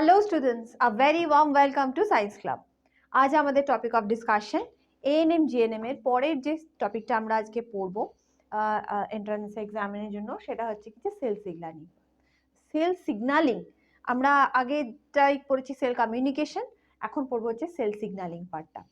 Hello students, a very warm welcome to Science Club. আজ আমাদের topic of discussion ANM GNM এর পরের যে টপিকটা আমরা আজকে পড়ব এন্ট্রান্স এক্সামিনের জন্য, সেটা হচ্ছে কি সেল সিগন্যালিং। সেল সিগন্যালিং আমরা আগেটাই পড়েছি সেল কমিউনিকেশন, এখন পড়বো হচ্ছে সেল সিগন্যালিং পার্টটা।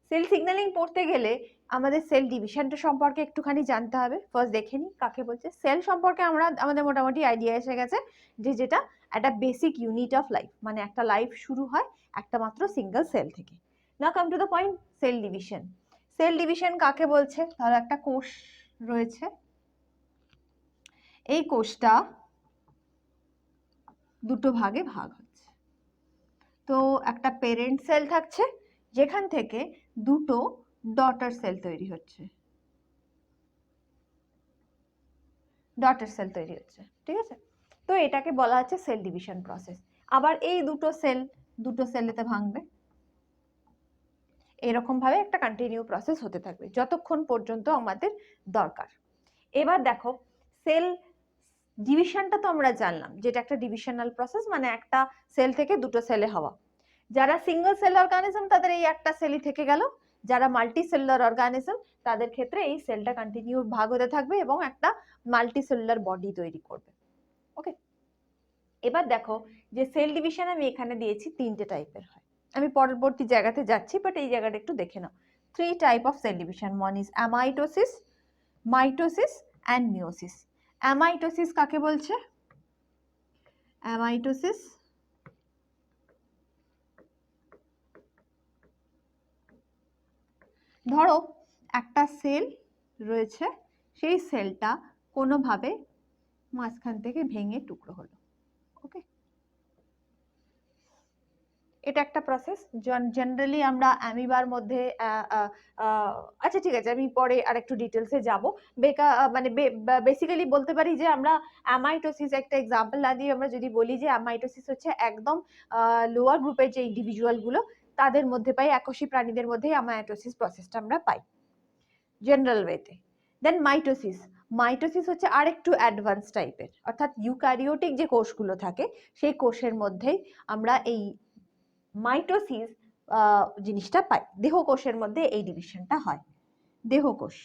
সেল সিগন্যালিং পড়তে গেলে আমাদের সেল ডিভিশনটা সম্পর্কে একটুখানি জানতে হবে। ফার্স্ট দেখে নিই কাকে বলছে। সেল সম্পর্কে আমাদের মোটামুটি আইডিয়া এসে গেছে যে যেটা একটা বেসিক ইউনিট অফ লাইফ, মানে একটা লাইফ শুরু হয় একটা মাত্র সিঙ্গেল সেল থেকে। Now come to the point, cell division. Cell division কাকে বলছে? ধরো একটা কোষ রয়েছে, এই কোষটা দুটো ভাগে ভাগ হচ্ছে। তো একটা পেরেন্ট সেল থাকছে যেখান থেকে দুটো ডটার সেল তৈরি হচ্ছে, ঠিক আছে? তো এটাকে বলা হচ্ছে সেল ডিভিশন প্রসেস। আবার এই দুটো সেলেতে ভাঙবে, এরকম ভাবে একটা কন্টিনিউ প্রসেস হতে থাকবে যতক্ষণ পর্যন্ত আমাদের দরকার। এবার দেখো, সেল ডিভিশনটা তো আমরা জানলাম যেটা একটা ডিভিশনাল প্রসেস, মানে একটা সেল থেকে দুটো সেলে হওয়া। যারা সিঙ্গেল সেল অর্গানিজম তাদের এই একটা সেলই থেকে গেল, যারা মাল্টি সেলুলার অর্গানিজম তাদের ক্ষেত্রে এই সেলটা কন্টিনিউ ভাগ হতে থাকবে এবং একটা মাল্টি সেলুলার বডি তৈরি করবে। ওকে, এবার দেখো যে সেল ডিভিশন আমি এখানে দিয়েছি তিনটে টাইপের হয়। আমি পরবর্তী জায়গাতে যাচ্ছি, বাট এই জায়গাটা একটু দেখে নাও। 3 type of cell division. One is amitosis, mitosis and meiosis. Amitosis কাকে বলছে? অ্যামাইটোসিস ধরো একটা সেল রয়েছে, সেই সেলটা কোনোভাবে মাঝখান থেকে ভেঙে টুকরো হলো। ওকে, এটা একটা প্রসেস। জেনারেলি আমরা অ্যামিবার মধ্যে আচ্ছা ঠিক আছে, আমি পরে আরেকটু ডিটেলসে যাব। মানে বেসিক্যালি বলতে পারি যে আমরা অ্যামাইটোসিস একটা এক্সাম্পল না দিয়ে আমরা যদি বলি যে অ্যামাইটোসিস হচ্ছে একদম লোয়ার গ্রুপের যে ইন্ডিভিজুয়াল গুলো তাদের মধ্যে পাই, এককোষী প্রাণীদের মধ্যেই অ্যামাইটোসিস প্রসেসটা আমরা পাই জেনারেল ওয়েতে। দেন মাইটোসিস হচ্ছে আরেকটু অ্যাডভান্স টাইপের, অর্থাৎ ইউক্যারিওটিক যে কোষগুলো থাকে সেই কোষের মধ্যেই আমরা এই মাইটোসিস জিনিসটা পাই। দেহকোষের মধ্যে এই ডিভিশনটা হয়। দেহকোষ,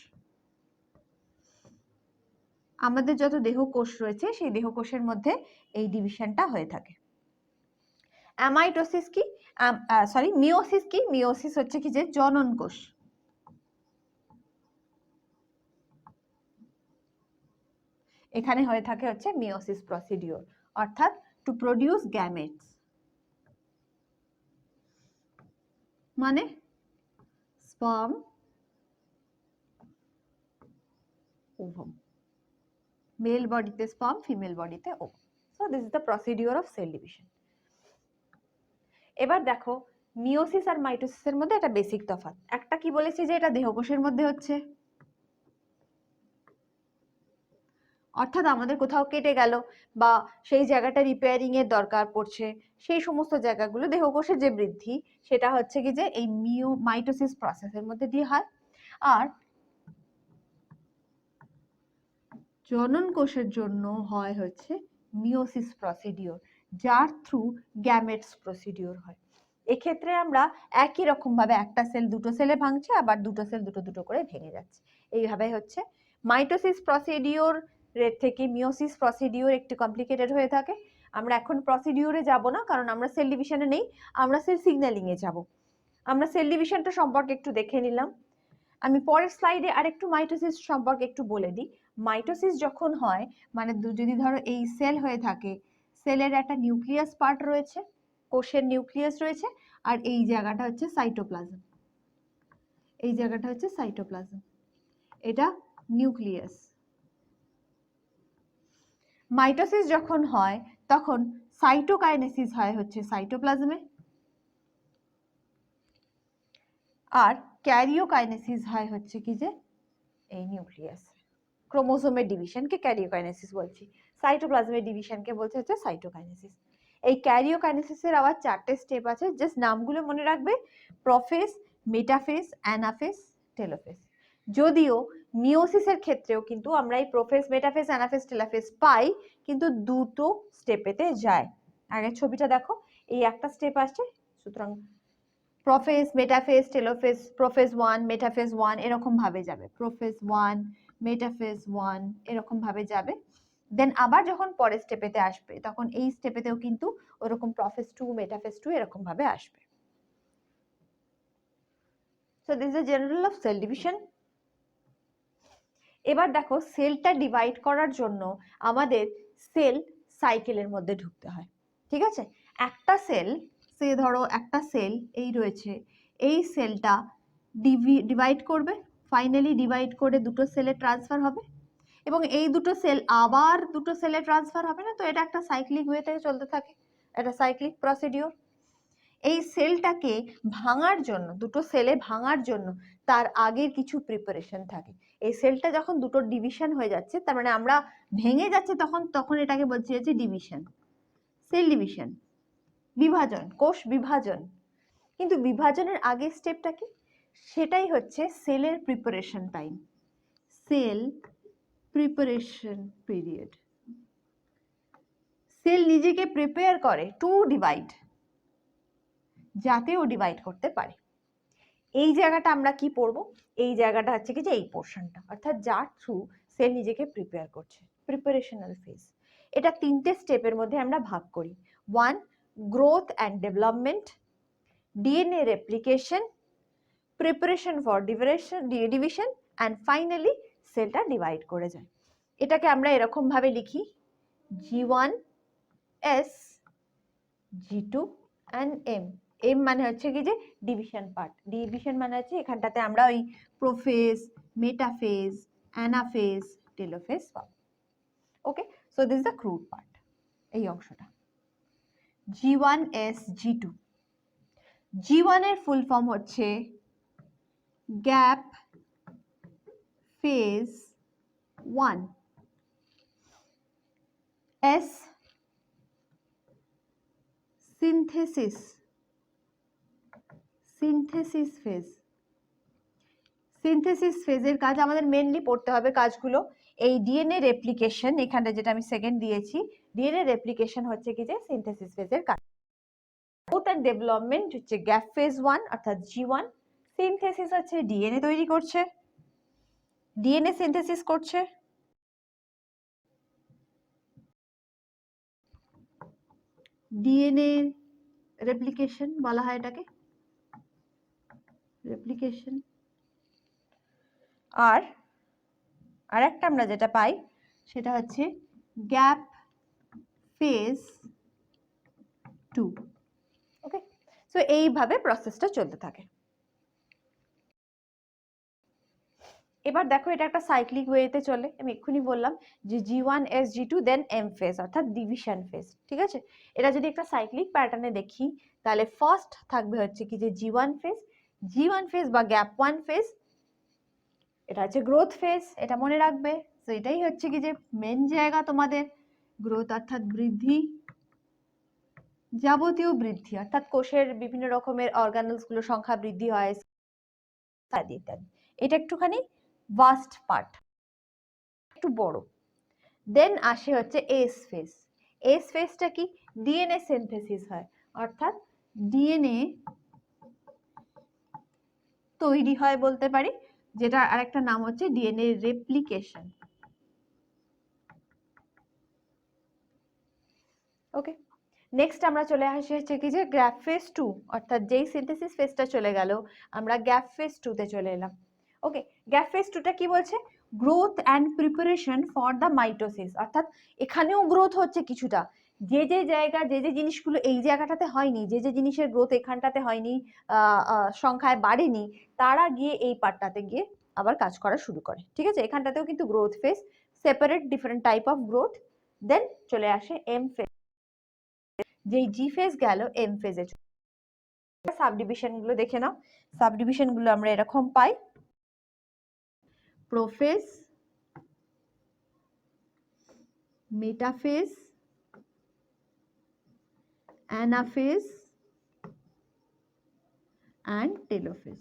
আমাদের যত দেহকোষ রয়েছে সেই দেহকোষের মধ্যে এই ডিভিশনটা হয়ে থাকে। অ্যামাইটোসিস কি, মিওসিস কি? মিওসিস হচ্ছে কি যে জনন কোষ। এখানে হয়ে থাকে হচ্ছে মিওসিস প্রসিডিওর, অর্থাৎ টু প্রডিউস গ্যামেটস, মানে স্পার্ম, ওভাম। মেল বডিতে স্পার্ম, ফিমেল বডিতে ovum. So this is the procedure of cell division. এবার দেখো, মিওসিস আর মাইটোসিসের মধ্যে একটা বেসিক তফাৎ। একটা কি বলেছি যে এটা দেহকোষের মধ্যে হচ্ছে, অর্থাৎ আমাদের কোথাও কেটে গেল বা সেই জায়গাটা রিপেয়ারিং এর দরকার পড়ছে, সেই সমস্ত জায়গাগুলো দেহকোষের যে বৃদ্ধি সেটা হচ্ছে কি যে এই মাইটোসিস প্রসেসের মধ্যে দিয়ে হয়। আর জনন কোষের জন্য হয় হচ্ছে মিওসিস প্রসিডিওর, যার থ্রু গ্যামেটস প্রসিডিওর হয়। এক্ষেত্রে আমরা একই রকম ভাবে একটা সেল দুটো সেলে ভাঙছে, আবার দুটো সেল দুটো দুটো করে ভেঙে যাচ্ছে। এইভাবে হচ্ছে মাইটোসিস প্রসিডিওর থেকে মিওসিস প্রসিডিওর একটু কমপ্লিকেটেড হয়ে থাকে। আমরা এখন প্রসিডিওরে যাব না, কারণ আমরা সেল ডিভিশনে নেই, আমরা সেল সিগন্যালিং এ যাব। আমরা সেল ডিভিশনটা সম্পর্কে একটু দেখে নিলাম। আমি পরের স্লাইডে আরেকটু মাইটোসিস সম্পর্কে একটু বলে দিই। মাইটোসিস যখন হয়, মানে যদি ধরো এই সেল হয়ে থাকে, সেলের একটা নিউক্লিয়াস পার্ট রয়েছে, কোষের নিউক্লিয়াস রয়েছে, আর এই জায়গাটা হচ্ছে সাইটোপ্লাজম। এই জায়গাটা হচ্ছে সাইটোপ্লাজম, এটা নিউক্লিয়াস। মাইটোসিস যখন হয় তখন সাইটোকাইনেসিস হয় হচ্ছে সাইটোপ্লাজমে, আর ক্যারিওকাইনেসিস হয় হচ্ছে কি যে এই নিউক্লিয়াস। ক্রোমোসোমের ডিভিশনকে ক্যারিওকাইনেসিস বলছি, সাইটোপ্লাজমের ডিভিশনকে বলছে হচ্ছে সাইটোকাইনেসিস। এই ক্যারিওকাইনেসিসের আবার 4টে স্টেপ আছে, জাস্ট নামগুলো মনে রাখবে: প্রোফেজ, মেটাফেজ, অ্যানাফেজ, টেলোফেজ। যদিও মিওসিসের ক্ষেত্রেও কিন্তু আমরা এই প্রোফেজ, মেটাফেজ, অ্যানাফেজ, টেলোফেজ পাই, কিন্তু দুটো স্টেপেতে যায়। আগের ছবিটা দেখো, এই একটা স্টেপ আসছে, সুতরাং prophase, metaphase, telophase, prophase 1, metaphase 1 এরকম ভাবে যাবে, প্রোফেজ 1, মেটাফেজ 1 এরকম ভাবে যাবে। দেন আবার যখন পরের স্টেপেতে আসবে তখন এই স্টেপেতেও কিন্তু ওরকম প্রোফেজ 2, মেটাফেজ 2 এরকম ভাবে আসবে। So this is the general of cell division. এবার দেখো সেলটা ডিভাইড করার জন্য আমাদের সেল সাইকেলের মধ্যে ঢুকতে হয়, ঠিক আছে? একটা সেল, সে ধরো একটা সেল এই রয়েছে, এই সেলটা ডিভাইড করবে, ফাইনালি ডিভাইড করে দুটো সেলে ট্রান্সফার হবে, এবং এই দুটো সেল আবার দুটো সেলে ট্রান্সফার হবে না, তো এটা একটা সাইক্লিক ওয়ে থেকে চলতে থাকে, এটা সাইক্লিক প্রসিডিওর। এই সেলটাকে ভাঙার জন্য, দুটো সেলে ভাঙার জন্য তার আগের কিছু প্রিপারেশন থাকে। এই সেলটা যখন দুটো ডিভিশন হয়ে যাচ্ছে, তার মানে আমরা ভেঙে যাচ্ছে, তখন এটাকে বলছি হচ্ছে ডিভিশন, সেল ডিভিশন, বিভাজন, কোষ বিভাজন। কিন্তু বিভাজনের আগের স্টেপটা কি? সেটাই হচ্ছে সেলের preparation time, cell preparation period. Cell নিজেকে প্রিপেয়ার করে টু ডিভাইড, যাতে ও ডিভাইড করতে পারে। এই জায়গাটা আমরা কি পড়বো? এই জায়গাটা হচ্ছে কি যে এই পোর্শনটা, অর্থাৎ যার থ্রু সেল নিজেকে প্রিপেয়ার করছে, প্রিপারেশনাল ফেজ। এটা তিনটে স্টেপের মধ্যে আমরা ভাগ করি। 1, growth and development, DNA replication, preparation for division, and finally সেলটা ডিভাইড করে যায়। এটাকে আমরা এরকম ভাবে লিখি, G1, S, G2 and M। M মানে হচ্ছে কি যে ডিভিশন পার্ট, ডিভিশন মানে হচ্ছে এখানটাতে আমরা ওই প্রোফেজ, মেটাফেজ, অ্যানাফেজ, টেলোফেজ পাবো। Okay, so this is the crude part, এই অংশটা। G1, S, G2। G1 এর ফুল ফর্ম হচ্ছে gap phase 1, S synthesis, synthesis phase. Synthesis ফেজের কাজ আমাদের মেইনলি পড়তে হবে কাজগুলো, এই ডিএনএ রেপ্লিকেশন, এখানটা যেটা আমি সেকেন্ড দিয়েছি, ডিএনএ রেপ্লিকেশন হচ্ছে কি যে সিনথেসিস ফেজের কাজ। গ্রোথ এন্ড ডেভেলপমেন্ট হচ্ছে গ্যাপ ফেজ 1 অর্থাৎ G1। সিনথেসিস হচ্ছে ডিএনএ তৈরি করছে, ডিএনএ সিনথেসিস করছে। ডিএনএ রেপ্লিকেশন বলা হয় এটাকে, রেপ্লিকেশন। আর আরেকটা আমরা যেটা পাই সেটা হচ্ছে গ্যাপ ফেজ 2। ওকে, সো এইভাবে প্রসেসটা চলতে থাকে। এবার দেখো এটা একটা সাইক্লিক ওয়েতে চলে, আমি এক্ষুনি বললাম যে G1, S, G2 দেন M ফেজ অর্থাৎ ডিভিশন ফেজ, ঠিক আছে? এটা যদি একটা সাইক্লিক প্যাটার্নে দেখি তাহলে ফার্স্ট থাকবে হচ্ছে কি যে G1 ফেজ, G1 ফেজ বা গ্যাপ 1 ফেজ, এটা হচ্ছে গ্রোথ ফেজ, এটা মনে রাখবে। তো এটাই হচ্ছে কি যে মেন জায়গা তোমাদের, গ্রোথ অর্থাৎ বৃদ্ধি, যাবতীয় বৃদ্ধি অর্থাৎ কোষের বিভিন্ন রকমের অর্গানেলস গুলোর সংখ্যা বৃদ্ধি হয় ইত্যাদি ইত্যাদি। এটা একটুখানি ভাস্ট পার্ট, একটু বড়। দেন আসে হচ্ছে এস ফেজ। এস ফেজটা কি? ডিএনএ সিনথেসিস হয়, অর্থাৎ ডিএনএ তৈরি হয় বলতে পারি, যেটা আরেকটা নাম হচ্ছে ডিএনএ রেপ্লিকেশন। ওকে, নেক্সট আমরা চলে আসি হচ্ছে কি যে গ্যাপ ফেজ 2, অর্থাৎ যেই সিনথেসিস ফেজটা চলে গেল আমরা গ্যাপ ফেজ 2 তে চলে এলাম। ওকে, গ্যাপ ফেজ 2 টা কি বলছে? Growth and preparation for the mitosis, অর্থাৎ এখানেও গ্রোথ হচ্ছে কিছুটা, যে যে জায়গা, যে যে জিনিসগুলো এই জায়গাটাতে হয়নি, যে যে জিনিসের গ্রোথ এখানটাতে হয়নি, সংখ্যায় বাড়েনি, তারা গিয়ে এই পার্টটাতে গিয়ে আবার কাজ করা শুরু করে, ঠিক আছে? এখানটাতেও কিন্তু growth phase, separate different type of growth. Then চলে আসে এম ফেজ, যেই জি ফেজ গেল এম ফেজে। সাবডিভিশন গুলো দেখে নাও, সাবডিভিশন গুলো আমরা এরকম পাই, prophase, metaphase, anaphase and telophase.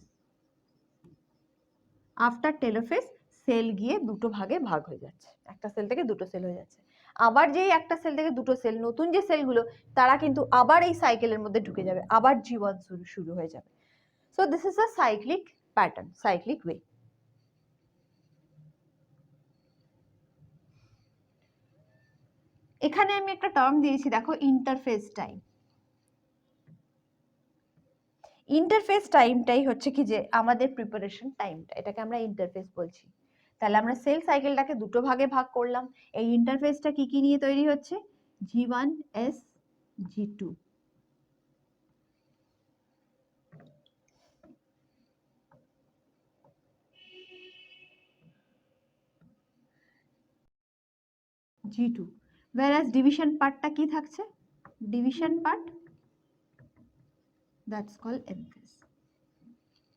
After telophase cell গিয়ে দুটো ভাগে ভাগ হয়ে যাচ্ছে, একটা সেল থেকে দুটো সেল হয়ে যাচ্ছে। আবার যেই একটা সেল থেকে দুটো সেল, নতুন যে সেলগুলো তারা কিন্তু আবার এই সাইকেলের মধ্যে ঢুকে যাবে, আবার জীবন শুরু হয়ে যাবে। So this is a cyclic pattern, cyclic way. এখানে আমি একটা টার্ম দিয়েছি দেখো, ইন্টারফেস টাইম। ইন্টারফেস টাইমটাই হচ্ছে কি যে আমাদের প্রিপারেশন টাইমটা, এটাকে আমরা ইন্টারফেস বলছি। তাহলে আমরা সেল সাইকেলটাকে দুটো ভাগে ভাগ করলাম। এই ইন্টারফেসটা কি কি নিয়ে তৈরি হচ্ছে? G1 S G2। G2, whereas division পার্টটা কি থাকছে? Division part, that's called M phase,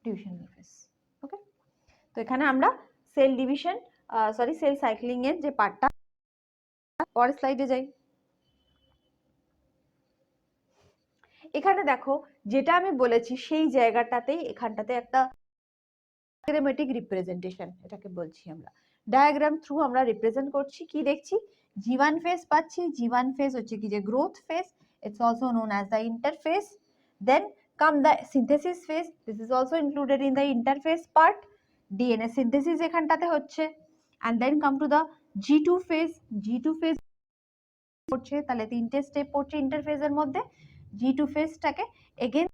divisional phase. Okay, তো এখানে আমরা সেল ডিভিশন সেল সাইক্লিং এর যে পার্টটা, পরের স্লাইডে যাই। এখানে দেখো যেটা আমি বলেছি সেই জায়গাটাতেই এখানটাতে একটা ডায়াগ্রামেটিক রিপ্রেজেন্টেশন, এটাকে বলছি আমরা ডায়াগ্রাম থ্রু আমরা রিপ্রেজেন্ট করছি। কি দেখছি? G1 ফেজ পাচ্ছি। G1 ফেজ হচ্ছে কি যে growth phase, it's also known as the interphase. Then come the synthesis phase, this is also included in the interphase part. DNA synthesis এখানটাতে হচ্ছে। And then come to the G2 phase. G2 phase পড়ছে, তাহলে তিনটে step পড়ছে ইন্টারফেজের মধ্যে। G2 ফেজটাকে again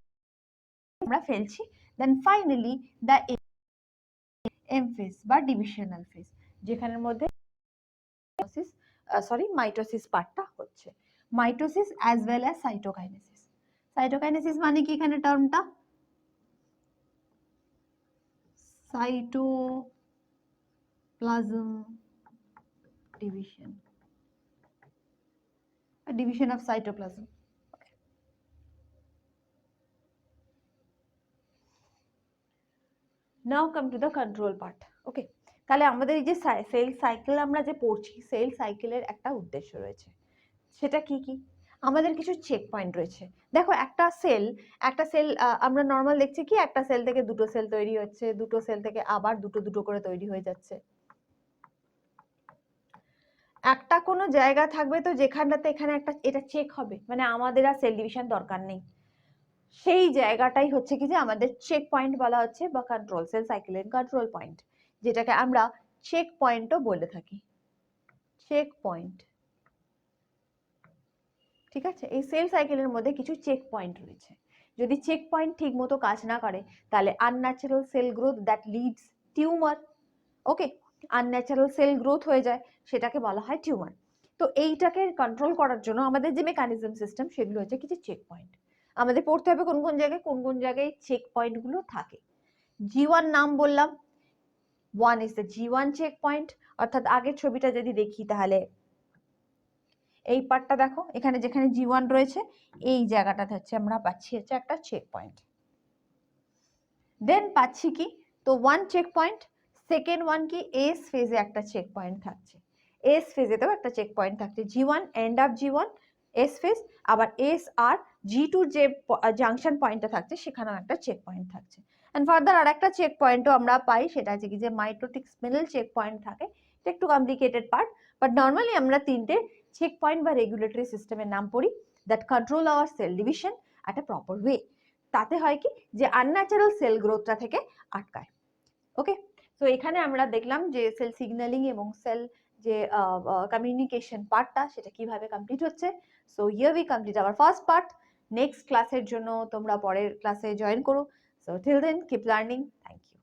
আমরা ফেলছি। Then finally the M phase বা ডিভিশনাল ফেজ, যেখানের মধ্যে মাইটোসিস পার্টটা হচ্ছে। Mitosis as well as cytokinesis. Cytokinesis মানে কি এখানে টার্মটা? Cytoplasm division, division of cytoplasm. Now come to the control part. Okay, তাহলে আমাদের এই যে সেল সাইকেল আমরা যে পড়ছি, সেল সাইকেলের একটা উদ্দেশ্য রয়েছে। সেটা কি কি? আমাদের কিছু চেক পয়েন্ট রয়েছে। দেখো একটা সেল আমরা নর্মাল দেখছি কি একটা সেল থেকে দুটো সেল তৈরি হচ্ছে, দুটো সেল থেকে আবার দুটো দুটো করে তৈরি হয়ে যাচ্ছে। একটা কোনো জায়গা থাকবে তো যেখানটাতে এখানে একটা এটা চেক হবে, মানে আমাদের আর সেল ডিভিশন দরকার নেই। সেই জায়গাটাই হচ্ছে কি যে আমাদের চেক পয়েন্ট বলা হচ্ছে, বা কন্ট্রোল, সেল সাইকেলের কন্ট্রোল পয়েন্ট, যেটাকে আমরা চেক পয়েন্টও বলে থাকি। চেক পয়েন্ট, ঠিক আছে? এই সেল সাইকেলের মধ্যে কিছু চেক পয়েন্ট রয়েছে। যদি চেক পয়েন্ট ঠিক মতো কাজ না করে তাহলে unnatural cell growth that leads tumour. Okay, unnatural cell growth হয়ে যায়, সেটাকে বলা হয় টিউমার। তো এইটাকে কন্ট্রোল করার জন্য আমাদের যে মেকানিজম সিস্টেম, সেগুলো হচ্ছে কিছু চেক পয়েন্ট। আমাদের পড়তে হবে কোন কোন জায়গায় চেক পয়েন্ট গুলো থাকে। G1 নাম বললাম, 1 is the G1 check point. অর্থাৎ আগের ছবিটা যদি দেখি তাহলে এই পার্টটা দেখো, এখানে যেখানে G1 রয়েছে এই জায়গাটাতে হচ্ছে আমরা পাচ্ছি হচ্ছে একটা চেক পয়েন্ট। দেন পাচ্ছি কি, তো 1 চেক পয়েন্ট। সেকেন্ড ওয়ান কি, এস ফেজে একটা চেক পয়েন্ট থাকছে। এস ফেজেতেও একটা চেক পয়েন্ট থাকছে। G1 end of G1 S phase, আবার এস আর G2 যে জাংশন পয়েন্টটা থাকছে সেখানেও একটা চেক পয়েন্ট থাকছে। এন্ড ফার্দার আর একটা চেক পয়েন্টও আমরা পাই, সেটা হচ্ছে কি যে মাইটোটিক স্পিনেল চেক পয়েন্ট থাকে। এটা একটু কমপ্লিকেটেড পার্ট, বাট নর্মালি আমরা তিনটে চেক পয়েন্ট বা রেগুলেটরি সিস্টেমের নাম পড়ি that control hour cell division at a proper way. তাতে হয় কি যে আনন্যাচারাল সেল গ্রোথটা থেকে আটকায়। ওকে, তো এখানে আমরা দেখলাম যে সেল সিগন্যালিং এবং সেল যে কমিউনিকেশন পার্টটা সেটা কিভাবে কমপ্লিট হচ্ছে। So here we complete our first part. Next ক্লাসের জন্য তোমরা পরের ক্লাসে জয়েন করো। So till then keep learning. Thank you.